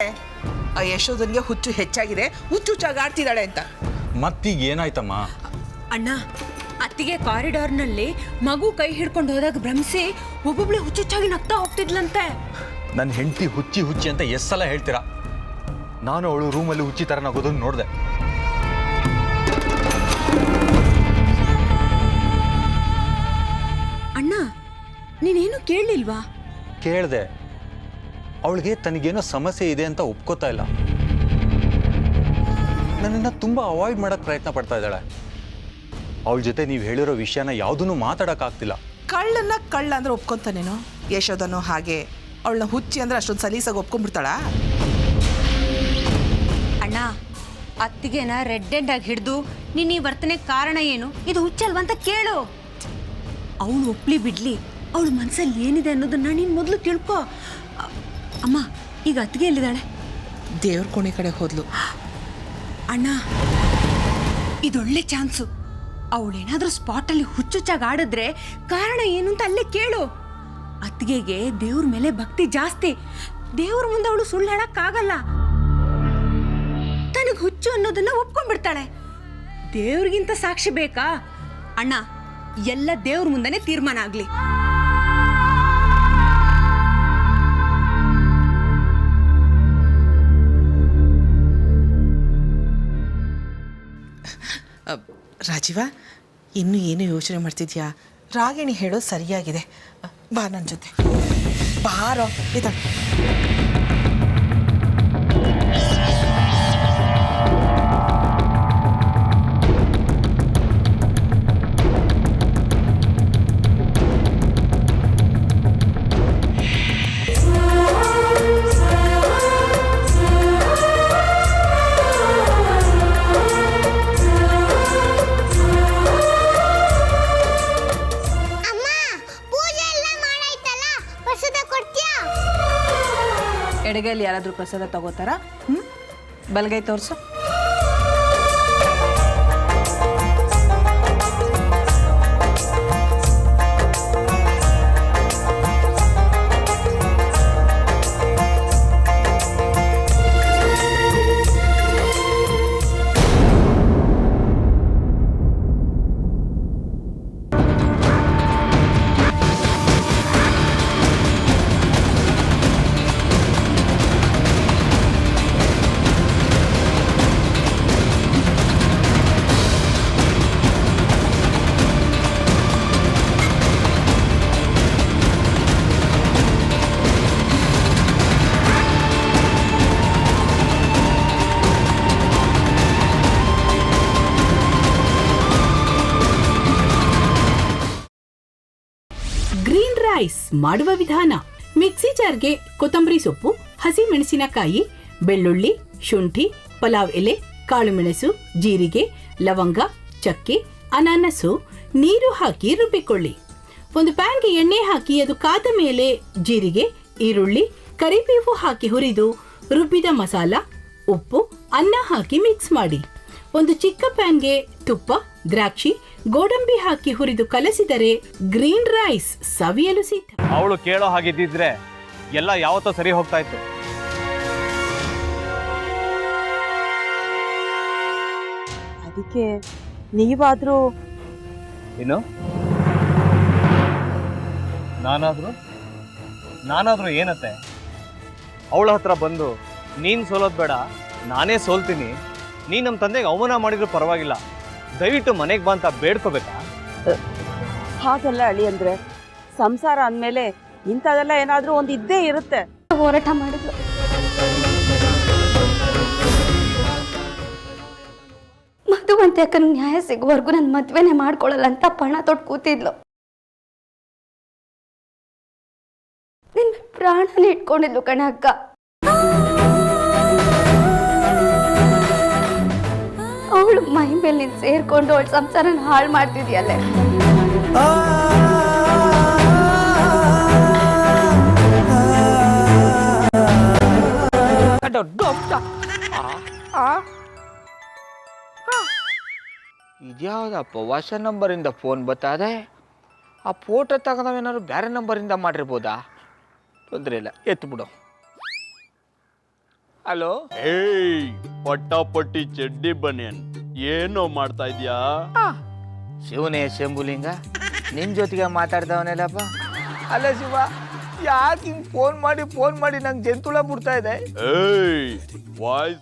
ಆ ಯಶೋಧನ್ಗೆ ಹುಚ್ಚು ಹೆಚ್ಚಾಗಿದೆ, ಹುಚ್ಚುಚ್ಚಾಗಿ ಆಡ್ತಿದ್ದಾಳೆ ಅಂತ. ಮತ್ತೀಗ ಏನಾಯ್ತಮ್ಮ? ಅಣ್ಣ, ಅತ್ತಿಗೆ ಕಾರಿಡಾರ್ನಲ್ಲಿ ಮಗು ಕೈ ಹಿಡ್ಕೊಂಡು ಹೋದಾಗ ಭ್ರಮಿಸಿ ಒಬ್ಬೊಬ್ಳೆ ಹುಚ್ಚುಚ್ಚಾಗಿ ನಗ್ತಾ ಹೋಗ್ತಿದ್ಲಂತೆ. ನನ್ನ ಹೆಂಡತಿ ಹುಚ್ಚಿ ಹುಚ್ಚಿ ಅಂತ ಎಷ್ಟು ಸಲ ಹೇಳ್ತೀರಾ? ನಾನು ಅವಳು ರೂಮಲ್ಲಿ ಹುಚ್ಚಿ ಥರ ನಗೋದನ್ನು ನೋಡಿದೆ. ಅಣ್ಣ, ನೀನೇನು ಕೇಳಲಿಲ್ವಾ? ಕೇಳಿದೆ. ಅವಳಿಗೆ ತನಗೇನೋ ಸಮಸ್ಯೆ ಇದೆ ಅಂತ ಒಪ್ಕೋತಾ ಇಲ್ಲ. ನನ್ನನ್ನು ತುಂಬ ಅವಾಯ್ಡ್ ಮಾಡೋಕ್ಕೆ ಪ್ರಯತ್ನ ಪಡ್ತಾ ಇದ್ದಾಳೆ. ಅವಳ ಜೊತೆ ನೀವು ಹೇಳಿರೋ ವಿಷಯನ ಯಾವುದನ್ನು ಮಾತಾಡೋಕ್ಕಾಗ್ತಿಲ್ಲ. ಕಳ್ಳನ್ನ ಕಳ್ಳ ಅಂದ್ರೆ ಒಪ್ಕೊಂತಾನೇನೋ? ಯಶೋಧನು ಹಾಗೆ ಅವಳನ್ನ ಹುಚ್ಚಿ ಅಂದ್ರೆ ಅಷ್ಟೊಂದು ಸಲೀಸಾಗಿ ಒಪ್ಕೊಂಡ್ಬಿಡ್ತಾಳ? ಅಣ್ಣ, ಅತ್ತಿಗೆನ ರೆಡ್ ಹೆಂಡ್ ಆಗಿ ಹಿಡಿದು ನೀನು ಈ ವರ್ತನೆ ಕಾರಣ ಏನು, ಇದು ಹುಚ್ಚಲ್ವಾ ಅಂತ ಕೇಳು. ಅವಳು ಒಪ್ಲಿ ಬಿಡ್ಲಿ, ಅವಳ ಮನಸ್ಸಲ್ಲಿ ಏನಿದೆ ಅನ್ನೋದನ್ನ ನೀನು ಮೊದಲು ತಿಳ್ಕೊ. ಅಮ್ಮ, ಈಗ ಅತ್ತಿಗೆ ಎಲ್ಲಿದ್ದಾಳೆ? ದೇವ್ರ ಕೋಣೆ ಕಡೆ ಹೋದ್ಲು. ಅಣ್ಣ, ಇದೊಳ್ಳೆ ಚಾನ್ಸು. ಅವಳೇನಾದ್ರೂ ಸ್ಪಾಟಲ್ಲಿ ಹುಚ್ಚುಚ್ಚಾಗಿ ಆಡಿದ್ರೆ ಕಾರಣ ಏನು ಅಂತ ಅಲ್ಲೇ ಕೇಳು. ಅತ್ತಿಗೆಗೆ ದೇವ್ರ ಮೇಲೆ ಭಕ್ತಿ ಜಾಸ್ತಿ. ದೇವ್ರ ಮುಂದೆ ಅವಳು ಸುಳ್ಳು ಹೇಳಕ್ಕಾಗಲ್ಲ. ತನಗೆ ಹುಚ್ಚು ಅನ್ನೋದನ್ನ ಒಪ್ಕೊಂಡ್ಬಿಡ್ತಾಳೆ. ದೇವ್ರಿಗಿಂತ ಸಾಕ್ಷಿ ಬೇಕಾ? ಅಣ್ಣ, ಎಲ್ಲ ದೇವ್ರ ಮುಂದೆನೆ ತೀರ್ಮಾನ ಆಗ್ಲಿ. ರಾಜೀವ, ಇನ್ನೂ ಏನು ಯೋಚನೆ ಮಾಡ್ತಿದ್ಯಾ? ರಾಗಿಣಿ ಹೇಳೋದು ಸರಿಯಾಗಿದೆ. ಬಾ ನನ್ನ ಜೊತೆ, ಬಾರೋ. ಇದ ಎಡಗೈಲಿ ಯಾರಾದರೂ ಪ್ರಸಾದ ತಗೋತಾರಾ? ಬಲಗೈ ತೋರಿಸು. ಮಾಡುವ ವಿಧಾನ: ಮಿಕ್ಸಿ ಜಾರ್ಗೆ ಕೊತ್ತಂಬರಿ ಸೊಪ್ಪು, ಹಸಿ ಮೆಣಸಿನಕಾಯಿ, ಬೆಳ್ಳುಳ್ಳಿ, ಶುಂಠಿ, ಪಲಾವ್ ಎಲೆ, ಕಾಳುಮೆಣಸು, ಜೀರಿಗೆ, ಲವಂಗ, ಚಕ್ಕೆ, ಅನಾನಸು, ನೀರು ಹಾಕಿ ರುಬ್ಬಿಕೊಳ್ಳಿ. ಒಂದು ಪ್ಯಾನ್ಗೆ ಎಣ್ಣೆ ಹಾಕಿ ಅದು ಕಾದ ಮೇಲೆ ಜೀರಿಗೆ, ಈರುಳ್ಳಿ, ಕರಿಬೇವು ಹಾಕಿ ಹುರಿದು ರುಬ್ಬಿದ ಮಸಾಲ, ಉಪ್ಪು, ಅನ್ನ ಹಾಕಿ ಮಿಕ್ಸ್ ಮಾಡಿ. ಒಂದು ಚಿಕ್ಕ ಪ್ಯಾನ್ಗೆ ತುಪ್ಪ, ದ್ರಾಕ್ಷಿ, ಗೋಡಂಬಿ ಹಾಕಿ ಹುರಿದು ಕಲಸಿದರೆ ಗ್ರೀನ್ ರೈಸ್ ಸವಿಯಲು ಸಿದ್ಧ. ಅವಳು ಕೇಳೋ ಹಾಗಿದ್ದಿದ್ರೆ ಎಲ್ಲ ಯಾವತ್ತೋ ಸರಿ ಹೋಗ್ತಾ ಇತ್ತು. ಅದಕ್ಕೆ ನೀವಾದ್ರೂ ಏನು? ನಾನಾದ್ರೂ ಏನತ್ತೆ? ಅವಳ ಹತ್ರ ಬಂದು ನೀನು ಸೋಲೋದು ಬೇಡ, ನಾನೇ ಸೋಲ್ತೀನಿ, ನೀನು ನಮ್ಮ ತಂದೆಗೆ ಅವಮಾನ ಮಾಡಿದ್ರು ಪರವಾಗಿಲ್ಲ, ದಯವಿಟ್ಟು ಮನೆಗೆ ಬಾ ಅಂತ ಬೇಡ್ಕೋಬೇಕಾ? ಹಾಗೆಲ್ಲ ಅಳಿ ಅಂದ್ರೆ ಸಂಸಾರ ಅಂದಮೇಲೆ ಇಂಥದೆಲ್ಲ ಏನಾದ್ರೂ ಒಂದು ಇದ್ದೇ ಇರುತ್ತೆ. ಹೋರಾಟ ಮಾಡಿದ್ಲು. ಮಧುವಂತೆ ಅಕ್ಕನ ನ್ಯಾಯ ಸಿಗುವವರೆಗೂ ನನ್ನ ಮದ್ವೆನೆ ಮಾಡ್ಕೊಳ್ಳಲ್ಲ ಅಂತ ಪಣ ತೊಟ್ಟು ಕೂತಿದ್ಲು. ನಿನ್ನ ಪ್ರಾಣನ ಇಟ್ಕೊಂಡಿದ್ಲು ಕಣ ಅಕ್ಕ. ಅವಳು ಮೈ ಮೇಲೆ ನೀನು ಸೇರ್ಕೊಂಡು ಅವಳ ಸಂಸಾರನ ಹಾಳು ಮಾಡ್ತಿದ್ಯಲ್ಲೇ. ಇದ್ಯಾವುದಪ್ಪ ಹೊಸ ನಂಬರಿಂದ ಫೋನ್ ಬತ್ತದೆ? ಆ ಫೋಟೋ ತಗೊಂಡವೇನಾದ್ರು ಬೇರೆ ನಂಬರಿಂದ ಮಾಡಿರ್ಬೋದಾ? ತೊಂದರೆ ಇಲ್ಲ, ಎತ್ತು ಬಿಡು. ಹಲೋ. ಏಯ್ ಪಟ್ಟಾಪಟ್ಟಿ ಚಡ್ಡಿ ಬನಿಯನ್ ಏನೋ ಮಾಡ್ತಾ ಇದ್ಯಾ? ಶಿವನೇ ಶಂಭುಲಿಂಗ, ನಿನ್ ಜೊತೆಗೆ ಮಾತಾಡ್ದವನೇಲಪ್ಪ. ಅಲ್ಲ ಶಿವ, ಯಾಕೆ ಹಿಂಗ್ ಫೋನ್ ಮಾಡಿ ನಂಗೆ ಜಂತುಳ ಬಿಡ್ತಾ ಇದೆ? ಏಯ್ ವಾಯ್ಸ್